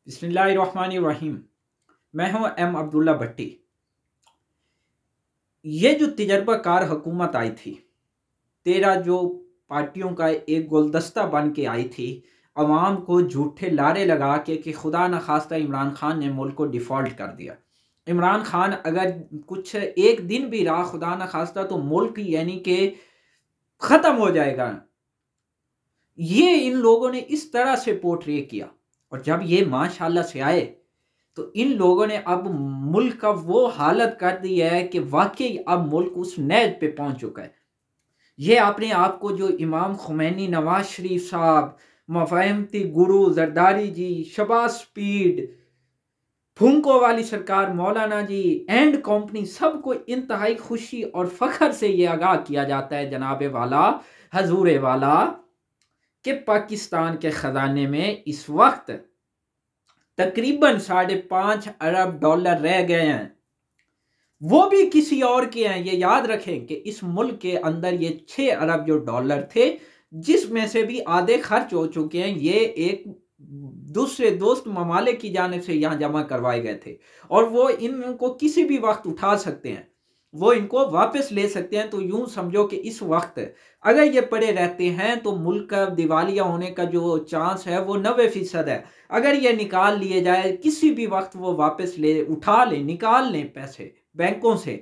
बिस्मिल्लाहिर्रहमानिर्रहीम। मैं हूं एम अब्दुल्ला भट्टी। ये जो तजर्बाकार हुकूमत आई थी, 13 जो पार्टियों का एक गुलदस्ता बन के आई थी, अवाम को झूठे लारे लगा के कि खुदा न खास्ता इमरान खान ने मुल्क को डिफ़ॉल्ट कर दिया। इमरान खान अगर कुछ एक दिन भी रहा खुदा न खास्ता तो मुल्क यानी कि ख़त्म हो जाएगा। ये इन लोगों ने इस तरह से पोर्ट्रे किया और जब ये माशाल्लाह से आए तो इन लोगों ने अब मुल्क का वो हालत कर दी है कि वाकई अब मुल्क उस नहज पे पहुंच चुका है। ये अपने आप को जो इमाम खुमैनी, नवाज शरीफ साहब, मफाहमती गुरु जरदारी जी, शबाज स्पीड, फुंको वाली सरकार, मौलाना जी एंड कंपनी, सबको इंतहाई खुशी और फख्र से ये आगाह किया जाता है जनाबे वाला, हजूरे वाला, कि पाकिस्तान के ख़जाने में इस वक्त तकरीबन $5.5 अरब रह गए हैं। वो भी किसी और के हैं। ये याद रखें कि इस मुल्क के अंदर ये 6 अरब जो डॉलर थे, जिसमें से भी आधे खर्च हो चुके हैं, ये एक दूसरे दोस्त ममालिक की जानिब से यहाँ जमा करवाए गए थे और वो इनको किसी भी वक्त उठा सकते हैं, वो इनको वापस ले सकते हैं। तो यूं समझो कि इस वक्त अगर ये पड़े रहते हैं तो मुल्क का दिवालिया होने का जो चांस है वो 90% है। अगर ये निकाल लिए जाए किसी भी वक्त, वो वापस ले, उठा लें, निकाल लें पैसे बैंकों से,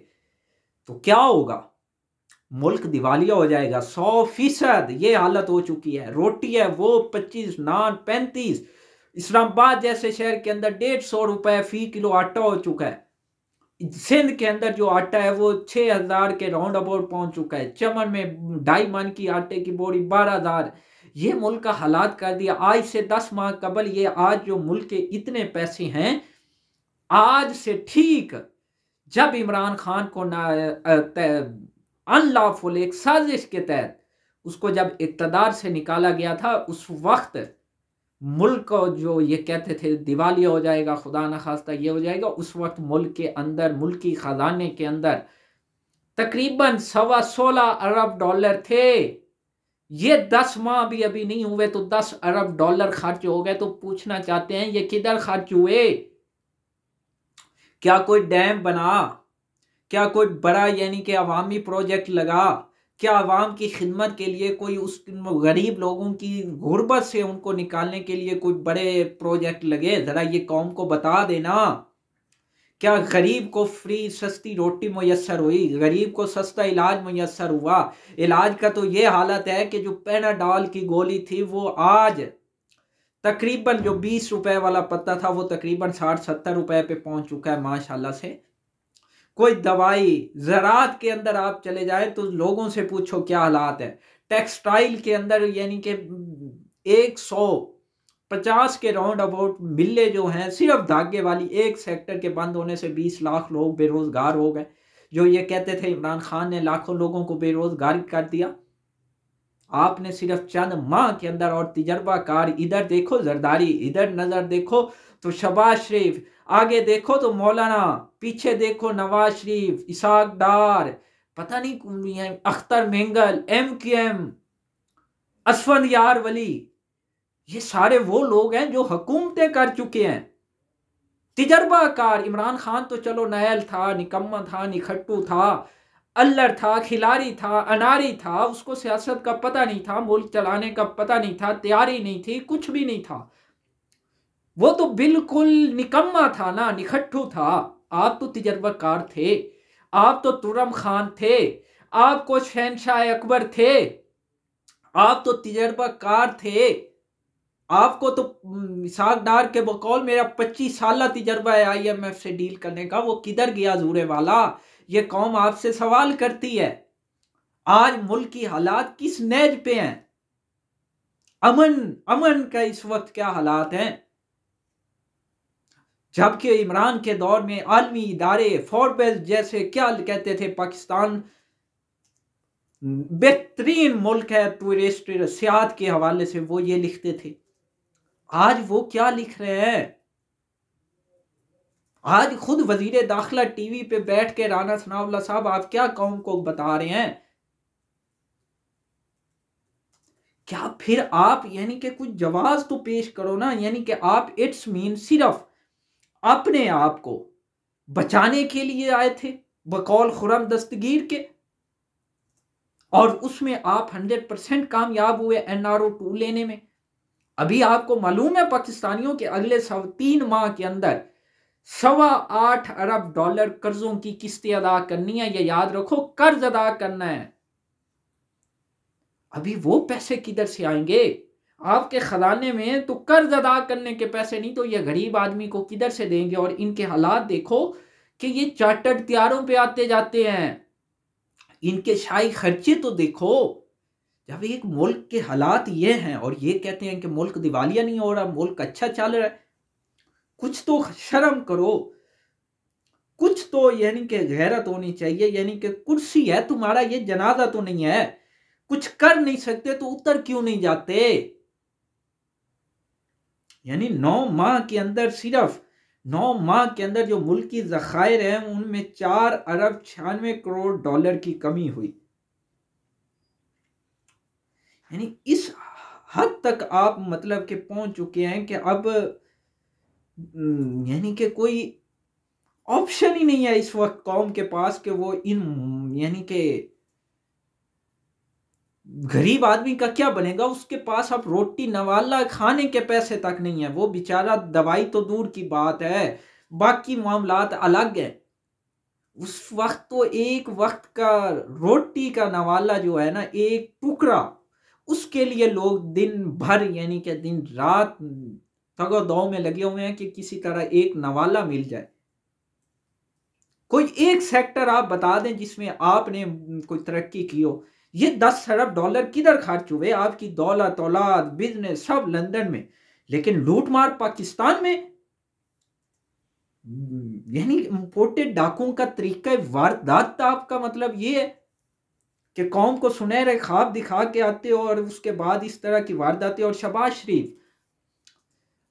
तो क्या होगा? मुल्क दिवालिया हो जाएगा। 100% ये हालत हो चुकी है। रोटी है वो 25, नान 35। इस्लामाबाद जैसे शहर के अंदर 150 रुपए फी किलो आटा हो चुका है। सिंध के अंदर जो आटा है वो 6000 के राउंड अबाउट पहुंच चुका है। चमन में 2.5 मन की आटे की बोरी 12,000। ये मुल्क का हालात कर दिया। आज से 10 माह कबल, ये आज जो मुल्क के इतने पैसे हैं, आज से ठीक जब इमरान खान को अनलॉफुल एक साजिश के तहत उसको जब इक़्तिदार से निकाला गया था, उस वक्त मुल्क को जो ये कहते थे दिवालिया हो जाएगा, खुदा न खास्ता ये हो जाएगा, उस वक्त मुल्क के अंदर, मुल्की खजाने के अंदर तकरीबन $16.25 थे। ये 10 माह भी अभी नहीं हुए तो $10 अरब खर्च हो गए। तो पूछना चाहते हैं ये किधर खर्च हुए? क्या कोई डैम बना? क्या कोई बड़ा यानी कि अवामी प्रोजेक्ट लगा? क्या अवाम की खिदमत के लिए कोई उस गरीब लोगों की गुर्बत से उनको निकालने के लिए कोई बड़े प्रोजेक्ट लगे? ज़रा ये कौम को बता देना। क्या गरीब को फ्री सस्ती रोटी मुयस्सर हुई? गरीब को सस्ता इलाज मुयस्सर हुआ? इलाज का तो ये हालत है कि जो पैनाडॉल की गोली थी वो आज तकरीबन जो 20 रुपए वाला पत्ता था वो तकरीबन 60-70 रुपए पे पहुंच चुका है माशाल्लाह से। कोई दवाई, ज़राअत के अंदर आप चले जाए तो लोगों से पूछो क्या हालात है। टेक्सटाइल के अंदर यानी कि 150 के राउंड अबाउट मिले जो हैं, सिर्फ धागे वाली, एक सेक्टर के बंद होने से 20 लाख लोग बेरोजगार हो गए। जो ये कहते थे इमरान खान ने लाखों लोगों को बेरोजगार कर दिया, आपने सिर्फ चंद माह के अंदर। और तजर्बाकार, इधर देखो जरदारी, इधर नजर देखो तो शबाज शरीफ, आगे देखो तो मौलाना, पीछे देखो नवाज शरीफ, इसाक डार, पता नहीं कौन भी है, अख्तर मेंगल, MQM, असफंद यार वली, ये सारे वो लोग हैं जो हुकूमतें कर चुके हैं। तजर्बाकार। इमरान खान तो चलो नायल था, निकम्मा था, निखट्टू था, अल्लड़ था, खिलाड़ी था, अनारी था, उसको सियासत का पता नहीं था, मुल्क चलाने का पता नहीं था, तैयारी नहीं थी, कुछ भी नहीं था। वो तो बिल्कुल निकम्मा था ना, निखट्टू था। आप तो तजर्बाकार थे, आप तो तुरम खान थे, आपको शहनशाह अकबर थे, आप तो तजर्बाकार थे। आपको तो इसाक डार के बकौल मेरा 25 साल तजर्बा है IMF से डील करने का, वो किधर गया जूरे वाला? ये कौम आपसे सवाल करती है। आज मुल्क की हालात किस नहज पे हैं? अमन अमन का इस वक्त क्या हालात हैं? जबकि इमरान के दौर में आलमी इदारे, फोर्ब्स जैसे क्या कहते थे, पाकिस्तान बेहतरीन मुल्क है टूरिस्ट सियाहत के हवाले से, वो ये लिखते थे। आज वो क्या लिख रहे हैं? आज खुद वजीर दाखिला टीवी पे बैठ के राना सनाउल्लाह साहब आप क्या कौम को बता रहे हैं? क्या फिर आप यानी कि कुछ जवाब तो पेश करो ना। यानी कि आप इट्स मीन सिर्फ अपने आप को बचाने के लिए आए थे बकौल खुर्रम दस्तगीर के, और उसमें आप 100% कामयाब हुए NRO 2 लेने में। अभी आपको मालूम है पाकिस्तानियों के अगले 3 माह के अंदर $8.25 अरब कर्जों की किस्तें अदा करनी है। ये याद रखो, कर्ज अदा करना है। अभी वो पैसे किधर से आएंगे आपके खजाने में? तो कर्ज अदा करने के पैसे नहीं तो ये गरीब आदमी को किधर से देंगे? और इनके हालात देखो कि ये चार्टर्ड तैयारों पे आते जाते हैं, इनके शाही खर्चे तो देखो। जब एक मुल्क के हालात ये हैं और ये कहते हैं कि मुल्क दिवालिया नहीं हो रहा, मुल्क अच्छा चल रहा है, कुछ तो शर्म करो, कुछ तो यानी कि गैरत होनी चाहिए। यानी कि कुर्सी है तुम्हारा, ये जनाजा तो नहीं है, कुछ कर नहीं सकते तो उतर क्यों नहीं जाते? यानी 9 माह के अंदर, सिर्फ 9 माह के अंदर जो मुल्क की ज़खायर हैं उनमें $4.96 अरब की कमी हुई। यानी इस हद तक आप मतलब कि पहुंच चुके हैं कि अब यानी कि कोई ऑप्शन ही नहीं है इस वक्त कौम के पास कि वो इन यानी कि गरीब आदमी का क्या बनेगा। उसके पास अब रोटी नवाला खाने के पैसे तक नहीं है। वो बेचारा, दवाई तो दूर की बात है, बाकी मामलात अलग है। उस वक्त तो एक वक्त का रोटी का नवाला जो है ना, एक टुकड़ा, उसके लिए लोग दिन भर यानी कि दिन रात तगो-दो में लगे हुए हैं कि किसी तरह एक नवाला मिल जाए। कोई एक सेक्टर आप बता दें जिसमें आपने कोई तरक्की की हो। ये $10 अरब किधर खर्च हुए? आपकी दौलत, औलाद, बिजनेस सब लंदन में, लेकिन लूटमार पाकिस्तान में। यानी इंपोर्टेड डाकुओं का तरीका वारदात आपका मतलब ये है कि कौम को सुनहरे ख्वाब दिखा के आते हो और उसके बाद इस तरह की वारदातें। और शहबाज शरीफ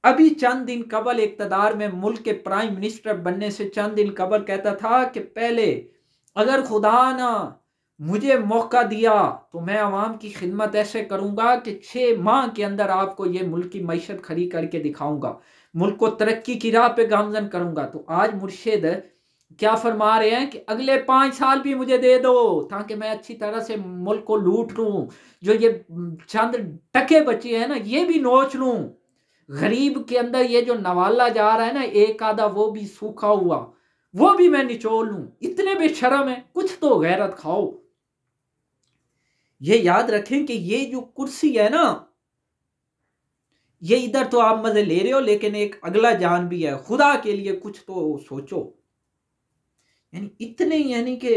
अभी चंद दिन कबल इक़्तिदार में, मुल्क के प्राइम मिनिस्टर बनने से चंद दिन कबल कहता था कि पहले अगर खुदा ना मुझे मौका दिया तो मैं आवाम की खिदमत ऐसे करूंगा कि 6 माह के अंदर आपको ये मुल्क की मईशत खड़ी करके दिखाऊंगा, मुल्क को तरक्की की राह पे गामजन करूंगा। तो आज मुर्शिद क्या फरमा रहे हैं कि अगले 5 साल भी मुझे दे दो ताकि मैं अच्छी तरह से मुल्क को लूट लूं, जो ये चंद टके बचे हैं ना ये भी नोच लूं, गरीब के अंदर ये जो नवाला जा रहा है ना एक आधा, वो भी सूखा हुआ, वो भी मैं निचोड़ लूं। इतने बेशरम है, कुछ तो गैरत खाओ। ये याद रखें कि ये जो कुर्सी है ना, ये इधर तो आप मजे ले रहे हो, लेकिन एक अगला जान भी है। खुदा के लिए कुछ तो सोचो। यानी इतने यानी कि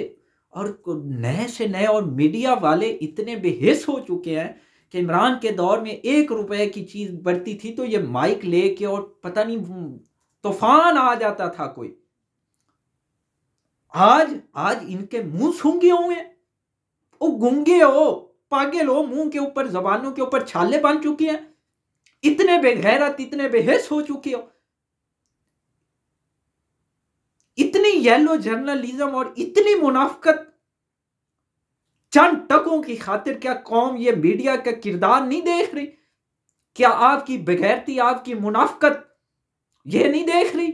और नए से नए और मीडिया वाले इतने बेहिस हो चुके हैं कि इमरान के दौर में $1 की चीज बढ़ती थी तो ये माइक लेके और पता नहीं तूफान आ जाता था कोई। आज आज इनके मुंह सूंगे हुए, ओ गूंगे हो, पागल हो, मुंह के ऊपर, जबानों के ऊपर छाले बन चुकी हैं, इतने बेगैरत, इतने बेहिस हो चुके हो। इतनी येलो जर्नलिज्म और इतनी मुनाफकत चंद टकों की खातिर क्या कौम ये मीडिया का किरदार नहीं देख रही? क्या आपकी बेगैरती, आपकी मुनाफकत ये नहीं देख रही?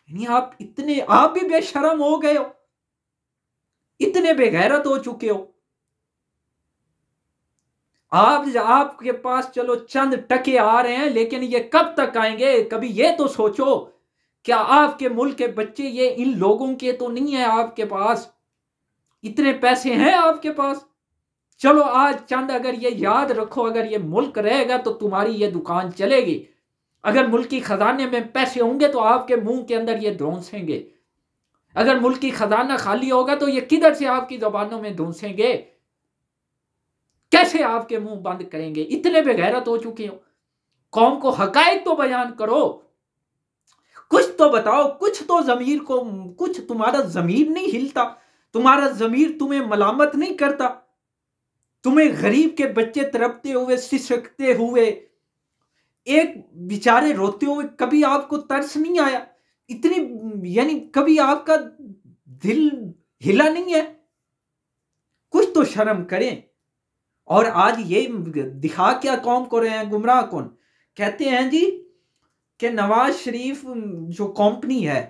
यानी आप इतने, आप भी बेशरम हो गए हो, इतने बेगैरत हो चुके हो। आपके पास चलो चंद टके आ रहे हैं, लेकिन ये कब तक आएंगे? कभी ये तो सोचो, क्या आपके मुल्क के बच्चे ये इन लोगों के तो नहीं है आपके पास? इतने पैसे हैं आपके पास? चलो आज चंद, अगर ये याद रखो, अगर ये मुल्क रहेगा तो तुम्हारी ये दुकान चलेगी। अगर मुल्क की खजाने में पैसे होंगे तो आपके मुंह के अंदर ये धौंसेंगे। अगर मुल्क की खजाना खाली होगा तो ये किधर से आपकी जबानों में धौंसेंगे? कैसे आपके मुंह बंद करेंगे? इतने बेगैरत हो चुके हो। कौम को हकायक तो बयान करो, कुछ तो बताओ, कुछ तो जमीर को, कुछ तुम्हारा जमीर नहीं हिलता, तुम्हारा जमीर तुम्हें मलामत नहीं करता? तुम्हें गरीब के बच्चे तड़पते हुए, सिसकते हुए, एक बेचारे रोते हुए कभी आपको तरस नहीं आया? इतनी यानी कभी आपका दिल हिला नहीं है? कुछ तो शर्म करें। और आज ये दिखा क्या कौम को रहे हैं गुमराह कौन? कहते हैं जी कि नवाज शरीफ जो कंपनी है,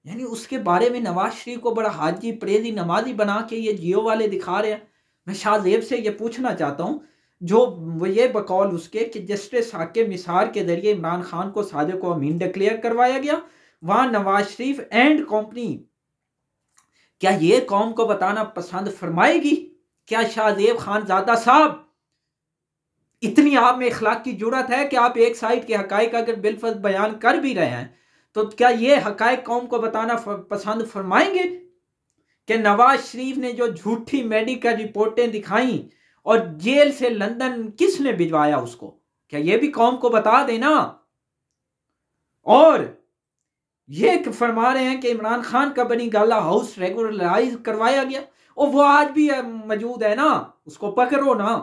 यानी उसके बारे में नवाज शरीफ को बड़ा हाजी परेजी नमाजी बना के ये जियो वाले दिखा रहे हैं। मैं शाहजेब से ये पूछना चाहता हूँ, जो वो ये बकौल उसके कि जस्टिस हाकिम निसार के जरिए इमरान खान को सादिक को अमीन डिक्लेयर करवाया गया, वहां नवाज शरीफ एंड कंपनी क्या ये कौम को बताना पसंद फरमाएगी? क्या शाहजेब खानजादा साहब इतनी आप में इखलाक की जुर्रत है कि आप एक साइड के हकाइक अगर बिलफर्ज बयान कर भी रहे हैं तो क्या ये हकाइक कौम को बताना पसंद फरमाएंगे कि नवाज शरीफ ने जो झूठी मेडिकल रिपोर्टें दिखाई और जेल से लंदन किसने भिजवाया उसको, क्या ये भी कौम को बता देना? और ये फरमा रहे हैं कि इमरान खान का बनी गाला हाउस रेगुलराइज करवाया गया, और वो आज भी मौजूद है ना, उसको पकड़ो ना।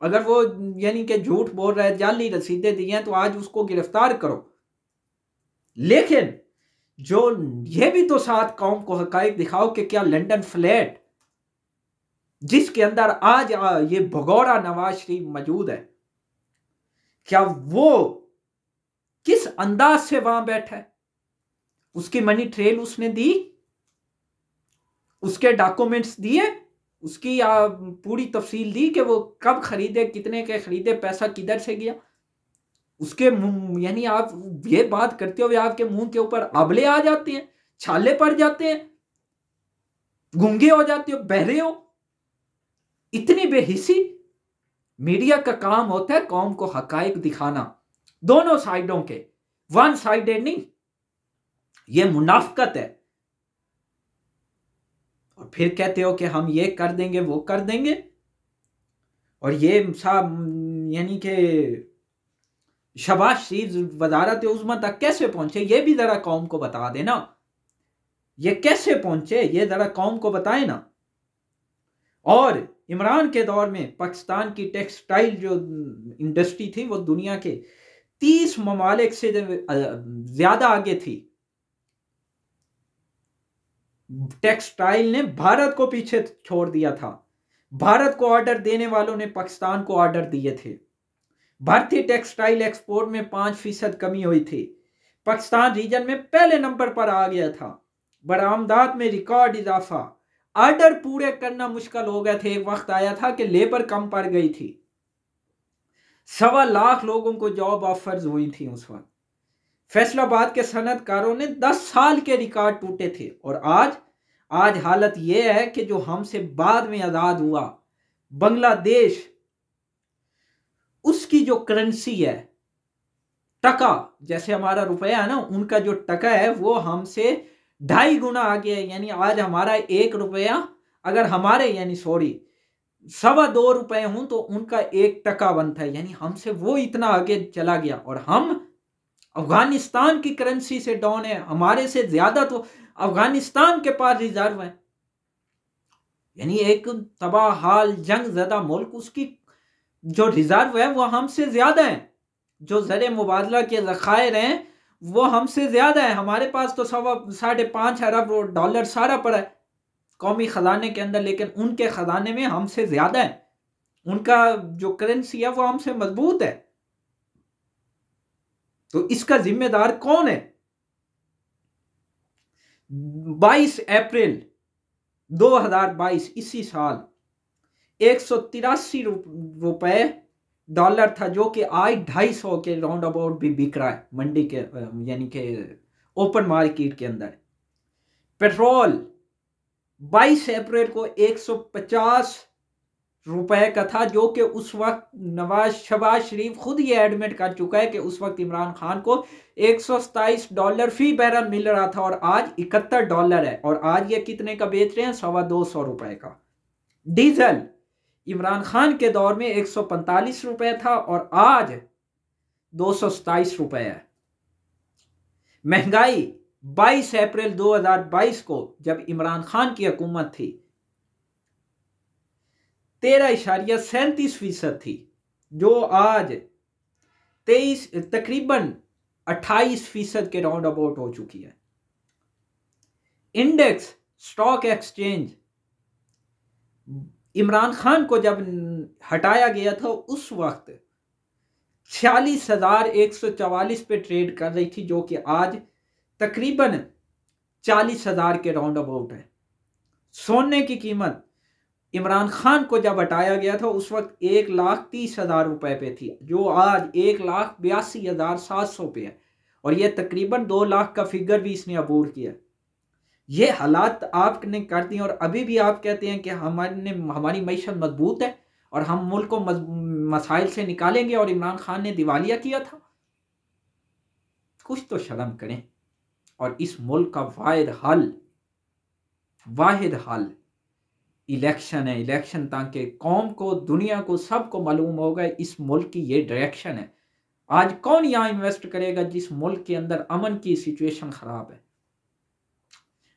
अगर वो यानी कि झूठ बोल रहा है, जाली रसीदें दी हैं, तो आज उसको गिरफ्तार करो। लेकिन जो ये भी तो साथ कौम को हकाइक दिखाओ कि क्या लंदन फ्लैट जिसके अंदर आज ये भगोड़ा नवाज शरीफ मौजूद है, क्या वो किस अंदाज से वहां बैठा है? उसकी मनी ट्रेल उसने दी, उसके डॉक्यूमेंट्स दिए, उसकी पूरी तफसील दी कि वो कब खरीदे, कितने के खरीदे, पैसा किधर से गया। उसके यानी आप ये बात करते हो आपके मुंह के ऊपर आबले आ जाते हैं, छाले पड़ जाते हैं, गूंगे हो जाते हो, बहरे हो। इतनी बेहिसी। मीडिया का काम होता है कौम को हकाइक दिखाना, दोनों साइडों के, वन साइडेड नहीं। ये मुनाफकत है। और फिर कहते हो कि हम ये कर देंगे वो कर देंगे, और ये साहब यानी कि शहबाज शरीफ वजारत उज़्मा तक कैसे पहुंचे, ये भी जरा कौम को बता देना। ये कैसे पहुंचे ये जरा कौम को बताए ना। और इमरान के दौर में पाकिस्तान की टेक्सटाइल जो इंडस्ट्री थी वो दुनिया के 30 ममालिक से ज्यादा आगे थी। टेक्सटाइल ने भारत को पीछे छोड़ दिया था। भारत को ऑर्डर देने वालों ने पाकिस्तान को ऑर्डर दिए थे। भारतीय टेक्सटाइल एक्सपोर्ट में 5% कमी हुई थी। पाकिस्तान रीजन में पहले नंबर पर आ गया था। बरामदात में रिकॉर्ड इजाफा। ऑर्डर पूरे करना मुश्किल हो गए थे। एक वक्त आया था कि लेबर कम पड़ गई थी। 1.25 लाख लोगों को जॉब ऑफर्स हुई थी उस वक्त। फैसलाबाद के सनतकारों ने 10 साल के रिकॉर्ड टूटे थे। और आज हालत यह है कि जो हमसे बाद में आजाद हुआ बांग्लादेश, उसकी जो करेंसी है टका, जैसे हमारा रुपया है ना, उनका जो टका है वो हमसे 2.5 गुना आगे है। यानी आज हमारा 1 रुपया अगर हमारे यानी 2.25 रुपए हूं तो उनका 1 टका बनता है। यानी हमसे वो इतना आगे चला गया। और हम अफगानिस्तान की करेंसी से डाउन है। हमारे से ज्यादा तो अफगानिस्तान के पास रिजर्व है। यानी एक तबाह हाल जंग ज्यादा मुल्क, उसकी जो रिजर्व है वो हमसे ज्यादा है। जो ज़र मुबादला के ज़खायर हैं वो हमसे ज्यादा है। हमारे पास तो 5.5 अरब डॉलर सारा पड़ा है कौमी खजाने के अंदर, लेकिन उनके खजाने में हमसे ज्यादा है। उनका जो करेंसी है वो हमसे मजबूत है। तो इसका जिम्मेदार कौन है? 22 अप्रैल 2022 इसी साल 183 रुपए डॉलर था, जो कि आज 250 के राउंड अबाउट भी बिक रहा है मंडी के यानी कि ओपन मार्केट के अंदर। पेट्रोल 22 अप्रैल को 150 रुपए का था, जो कि उस वक्त शहबाज शरीफ खुद ये एडमिट कर चुका है कि उस वक्त इमरान खान को $127 फी बैरल मिल रहा था, और आज $71 है। और आज ये कितने का बेच रहे हैं? 225 रुपए का। डीजल इमरान खान के दौर में 145 रुपए था और आज 227 रुपए है। महंगाई 22 अप्रैल 2022 को जब इमरान खान की हुकूमत थी 13.37% थी, जो आज तकरीबन 28% के राउंड अबाउट हो चुकी है। Index stock exchange Imran Khan को जब हटाया गया था उस वक्त 46,144 पे ट्रेड कर रही थी, जो कि आज तकरीबन 40,000 के राउंड अबाउट है। सोने की कीमत इमरान खान को जब हटाया गया था उस वक्त 1,30,000 रुपए पे थी, जो आज 1,82,700 पे है, और यह तकरीबन 2 लाख का फिगर भी इसने अबूर किया। ये हालात आपने कर दिए और अभी भी आप कहते हैं कि हमारी मईशत मजबूत है और हम मुल्क को मसाइल से निकालेंगे और इमरान खान ने दिवालिया किया था। कुछ तो शर्म करें। और इस मुल्क का वाहिद हल इलेक्शन है। इलेक्शन, ताकि कौम को, दुनिया को, सबको मालूम होगा इस मुल्क की ये डायरेक्शन है। आज कौन यहां इन्वेस्ट करेगा जिस मुल्क के अंदर अमन की सिचुएशन खराब है।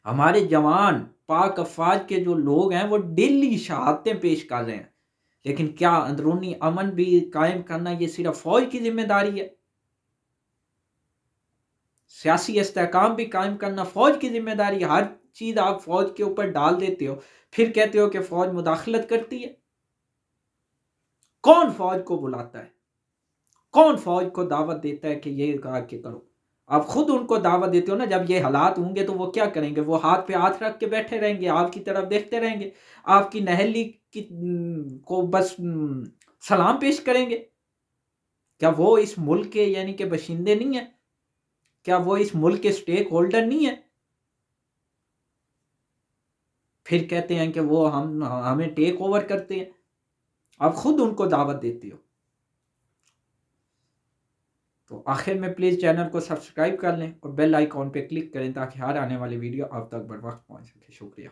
हमारे जवान, पाक अफवाज के जो लोग हैं वो डेली शहादतें पेश कर रहे हैं, लेकिन क्या अंदरूनी अमन भी कायम करना ये सिर्फ फौज की जिम्मेदारी है? सियासी इस्तेहकाम भी कायम करना फौज की जिम्मेदारी। हर चीज आप फौज के ऊपर डाल देते हो, फिर कहते हो कि फौज मुदाखलत करती है। कौन फौज को बुलाता है? कौन फौज को दावत देता है कि ये कहा कि करो? आप खुद उनको दावत देते हो ना। जब ये हालात होंगे तो वो क्या करेंगे? वो हाथ पे हाथ रख के बैठे रहेंगे, आपकी तरफ देखते रहेंगे, आपकी नहली की को बस सलाम पेश करेंगे। क्या वो इस मुल्क के यानी कि बशिंदे नहीं है? क्या वो इस मुल्क के स्टेक होल्डर नहीं है? फिर कहते हैं कि वो हमें टेक ओवर करते हैं। आप खुद उनको दावत देते हो। तो आखिर में प्लीज़ चैनल को सब्सक्राइब कर लें और बेल आइकॉन पे क्लिक करें ताकि हर आने वाली वीडियो आप तक बर वक्त पहुंच सके। शुक्रिया।